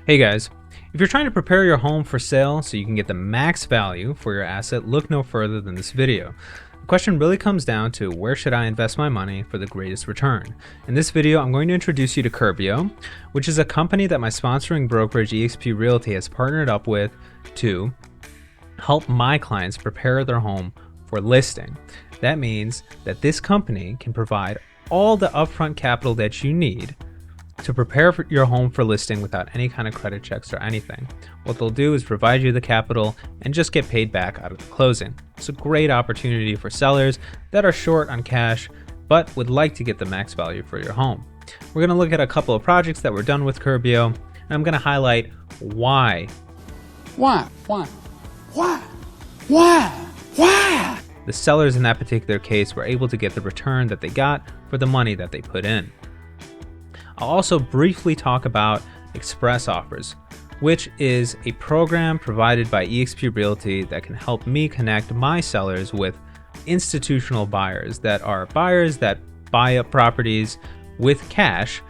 Hey guys, if you're trying to prepare your home for sale so you can get the max value for your asset, look no further than this video. The question really comes down to where should I invest my money for the greatest return? In this video, I'm going to introduce you to Curbio, which is a company that my sponsoring brokerage eXp Realty has partnered up with to help my clients prepare their home for listing. That means that this company can provide all the upfront capital that you need to prepare for your home for listing without any kind of credit checks or anything. What they'll do is provide you the capital and just get paid back out of the closing. It's a great opportunity for sellers that are short on cash but would like to get the max value for your home. We're going to look at a couple of projects that were done with Curbio, and I'm going to highlight why. The sellers in that particular case were able to get the return that they got for the money that they put in. I'll also briefly talk about Express Offers, which is a program provided by eXp Realty that can help me connect my sellers with institutional buyers that are buyers that buy up properties with cash.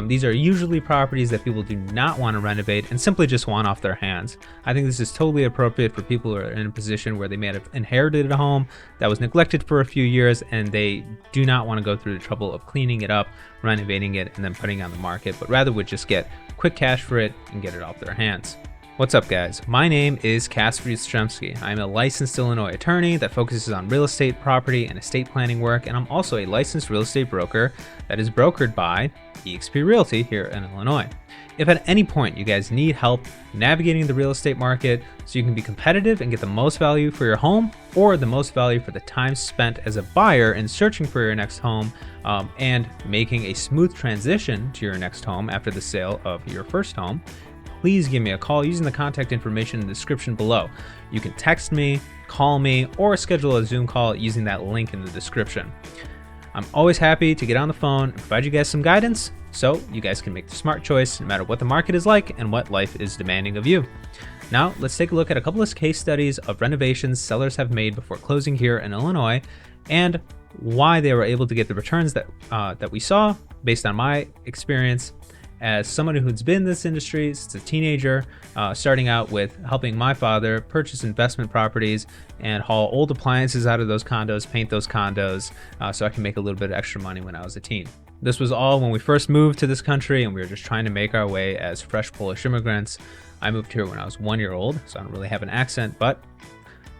These are usually properties that people do not want to renovate and simply just want off their hands. I think this is totally appropriate for people who are in a position where they may have inherited a home that was neglected for a few years and they do not want to go through the trouble of cleaning it up, renovating it, and then putting it on the market, but rather would just get quick cash for it and get it off their hands. What's up, guys? My name is Kasper Yastrzemski. I'm a licensed Illinois attorney that focuses on real estate, property, and estate planning work, and I'm also a licensed real estate broker that is brokered by eXp Realty here in Illinois. If at any point you guys need help navigating the real estate market so you can be competitive and get the most value for your home or the most value for the time spent as a buyer in searching for your next home and making a smooth transition to your next home after the sale of your first home, please give me a call using the contact information in the description below. You can text me, call me, or schedule a Zoom call using that link in the description. I'm always happy to get on the phone and provide you guys some guidance so you guys can make the smart choice no matter what the market is like and what life is demanding of you. Now, let's take a look at a couple of case studies of renovations sellers have made before closing here in Illinois and why they were able to get the returns that we saw based on my experience as someone who's been in this industry since a teenager, starting out with helping my father purchase investment properties and haul old appliances out of those condos, paint those condos, so I can make a little bit of extra money when I was a teen. This was all when we first moved to this country and we were just trying to make our way as fresh Polish immigrants. I moved here when I was 1 year old, so I don't really have an accent, but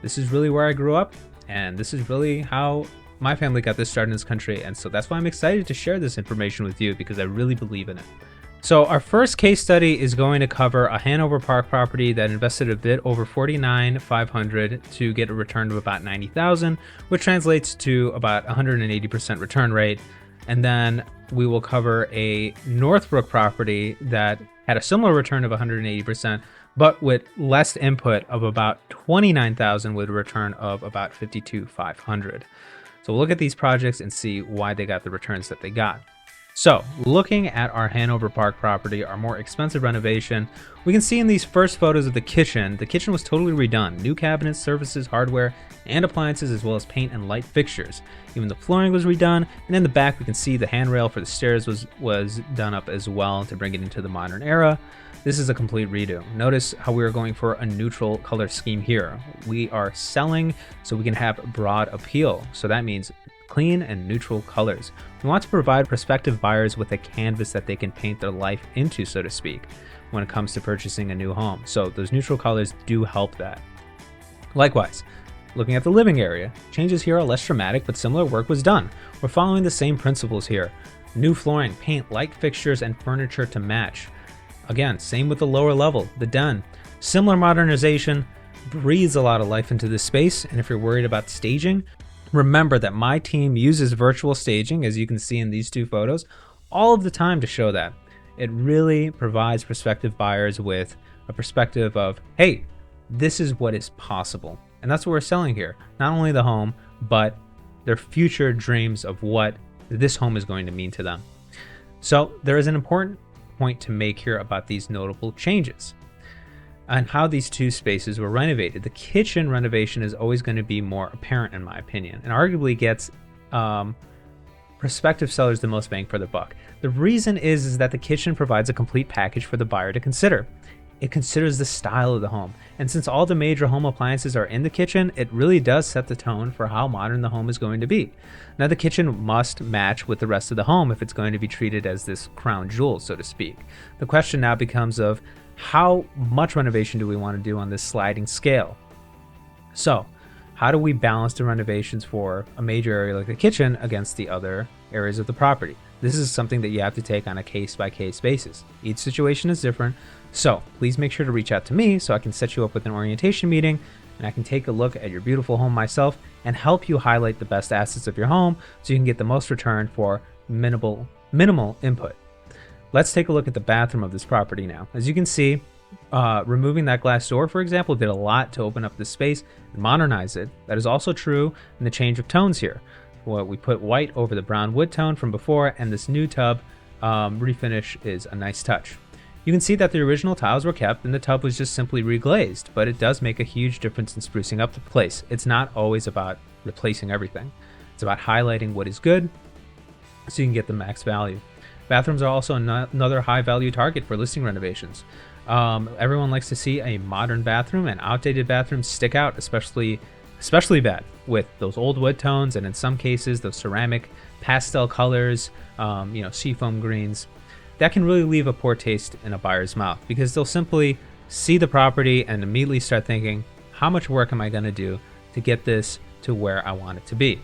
this is really where I grew up, and this is really how my family got this started in this country, and so that's why I'm excited to share this information with you because I really believe in it. So our first case study is going to cover a Hanover Park property that invested a bit over $49,500 to get a return of about $90,000, which translates to about 180% return rate. And then we will cover a Northbrook property that had a similar return of 180%, but with less input of about $29,000 with a return of about $52,500. So we'll look at these projects and see why they got the returns that they got. So looking at our Hanover Park property, our more expensive renovation, we can see in these first photos of the kitchen was totally redone. New cabinets, surfaces, hardware, and appliances, as well as paint and light fixtures. Even the flooring was redone, and in the back we can see the handrail for the stairs was done up as well to bring it into the modern era. This is a complete redo. Notice how we are going for a neutral color scheme here. We are selling so we can have broad appeal. So that means clean and neutral colors. We want to provide prospective buyers with a canvas that they can paint their life into, so to speak, when it comes to purchasing a new home. So those neutral colors do help that. Likewise, looking at the living area, changes here are less dramatic, but similar work was done. We're following the same principles here. New flooring, paint, light fixtures, and furniture to match. Again, same with the lower level, the den. Similar modernization breathes a lot of life into this space, and if you're worried about staging, remember that my team uses virtual staging, as you can see in these two photos, all of the time to show that. It really provides prospective buyers with a perspective of, hey, this is what is possible. And that's what we're selling here. Not only the home, but their future dreams of what this home is going to mean to them. So there is an important point to make here about these notable changes and how these two spaces were renovated. The kitchen renovation is always going to be more apparent in my opinion, and arguably gets prospective sellers the most bang for their buck? The reason is that the kitchen provides a complete package for the buyer to consider. It considers the style of the home, and since all the major home appliances are in the kitchen, it really does set the tone for how modern the home is going to be. Now, the kitchen must match with the rest of the home if it's going to be treated as this crown jewel, so to speak. The question now becomes of how much renovation do we want to do on this sliding scale? So, how do we balance the renovations for a major area like the kitchen against the other areas of the property? This is something that you have to take on a case-by-case basis. Each situation is different, so please make sure to reach out to me so I can set you up with an orientation meeting and I can take a look at your beautiful home myself and help you highlight the best assets of your home so you can get the most return for minimal input. Let's take a look at the bathroom of this property now. As you can see, removing that glass door, for example, did a lot to open up the space and modernize it. That is also true in the change of tones here. We put white over the brown wood tone from before, and this new tub refinish is a nice touch. You can see that the original tiles were kept and the tub was just simply reglazed, but it does make a huge difference in sprucing up the place. It's not always about replacing everything. It's about highlighting what is good so you can get the max value. Bathrooms are also another high value target for listing renovations. Everyone likes to see a modern bathroom, and outdated bathrooms stick out especially bad with those old wood tones, and in some cases those ceramic pastel colors, seafoam greens. That can really leave a poor taste in a buyer's mouth because they'll simply see the property and immediately start thinking, how much work am I going to do to get this to where I want it to be?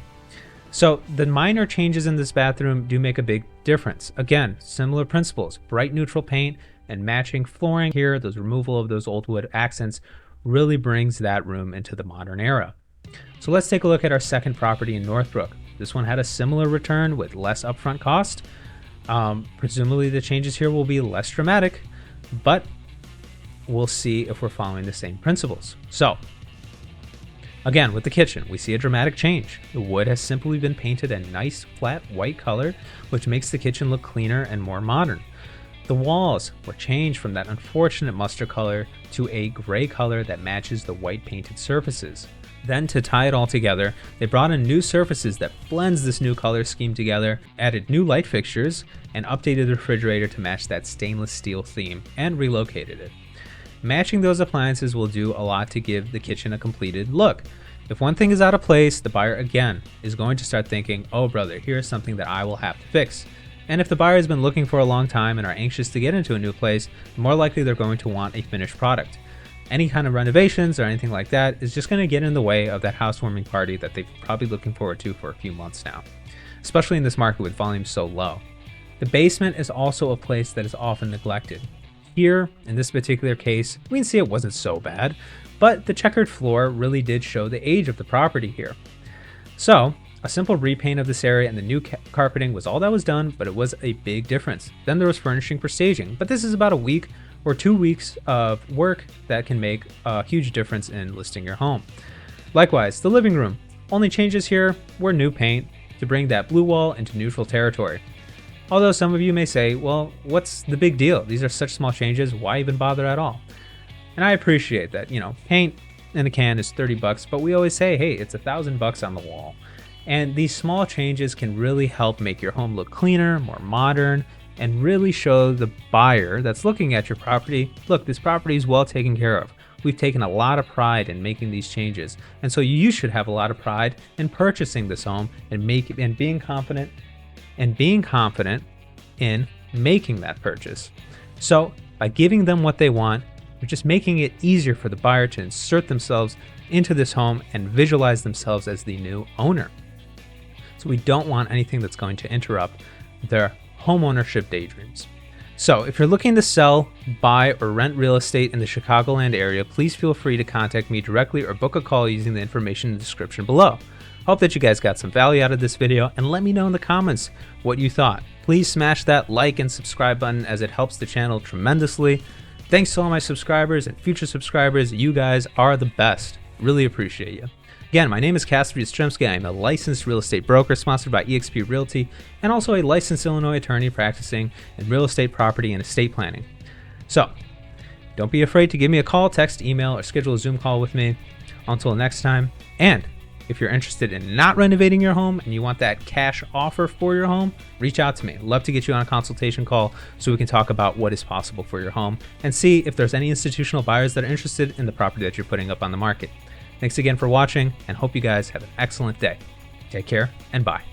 So the minor changes in this bathroom do make a big difference. Again, similar principles: bright neutral paint and matching flooring here. Those removal of those old wood accents really brings that room into the modern era. So let's take a look at our second property in Northbrook. This one had a similar return with less upfront cost. Presumably the changes here will be less dramatic, but we'll see if we're following the same principles. So again, with the kitchen, we see a dramatic change. The wood has simply been painted a nice flat white color, which makes the kitchen look cleaner and more modern. The walls were changed from that unfortunate mustard color to a gray color that matches the white painted surfaces. Then, to tie it all together, they brought in new surfaces that blends this new color scheme together, added new light fixtures, and updated the refrigerator to match that stainless steel theme, and relocated it. Matching those appliances will do a lot to give the kitchen a completed look. If one thing is out of place, the buyer again is going to start thinking, oh brother, here's something that I will have to fix. And if the buyer has been looking for a long time and are anxious to get into a new place, more likely they're going to want a finished product. Any kind of renovations or anything like that is just going to get in the way of that housewarming party that they're probably looking forward to for a few months now, especially in this market with volume so low. The basement is also a place that is often neglected. Here, in this particular case, we can see it wasn't so bad, but the checkered floor really did show the age of the property here. So, a simple repaint of this area and the new carpeting was all that was done, but it was a big difference. Then there was furnishing for staging, but this is about a week or 2 weeks of work that can make a huge difference in listing your home. Likewise, the living room. Only changes here were new paint to bring that blue wall into neutral territory. Although some of you may say, well, what's the big deal? These are such small changes, why even bother at all? And I appreciate that, paint in a can is $30, but we always say, hey, it's $1,000 on the wall. And these small changes can really help make your home look cleaner, more modern, and really show the buyer that's looking at your property, look, this property is well taken care of. We've taken a lot of pride in making these changes. And so you should have a lot of pride in purchasing this home and being confident in making that purchase. So by giving them what they want, you're just making it easier for the buyer to insert themselves into this home and visualize themselves as the new owner. So we don't want anything that's going to interrupt their homeownership daydreams. So if you're looking to sell, buy, or rent real estate in the Chicagoland area, please feel free to contact me directly or book a call using the information in the description below. Hope that you guys got some value out of this video, and let me know in the comments what you thought. Please smash that like and subscribe button as it helps the channel tremendously. Thanks to all my subscribers and future subscribers. You guys are the best. Really appreciate you. Again, my name is Casper Yastrzemski. I'm a licensed real estate broker sponsored by eXp Realty and also a licensed Illinois attorney practicing in real estate, property, and estate planning. So, don't be afraid to give me a call, text, email, or schedule a Zoom call with me. Until next time, and If you're interested in not renovating your home and you want that cash offer for your home, reach out to me. I'd love to get you on a consultation call so we can talk about what is possible for your home and see if there's any institutional buyers that are interested in the property that you're putting up on the market. Thanks again for watching, and hope you guys have an excellent day. Take care and bye.